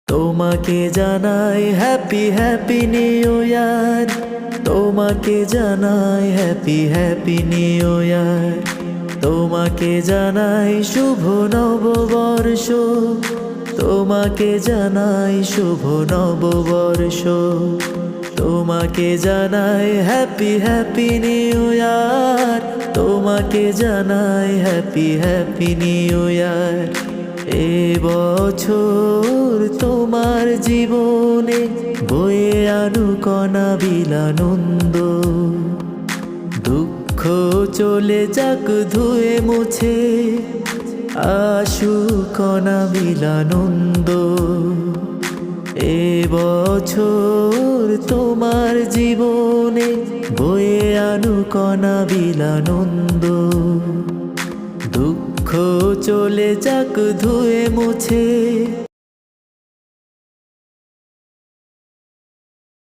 তোমাকে জানাই happy happy new year, তোমাকে জানাই হ্যাপি হ্যাপি নিউ ইয়ার, তোমাকে জানাই শুভ নববর্ষ, তোমাকে জানাই শুভ নববর্ষ, তোমাকে জানাই হ্যাপি হ্যাপি নিউ ইয়ার, তোমাকে জানাই হ্যাপি হ্যাপি নিউ ইয়ার। এ বছর তোমার জীবনে বয়ে আনুক অনাবিল আনন্দ, দুঃখ চলে যাক ধুয়ে মুছে, আসুক অনাবিল আনন্দ। এ বছর তোমার জীবনে বয়ে আনুক অনাবিল আনন্দ, দুঃখ চলে যাক ধুয়ে মুছে।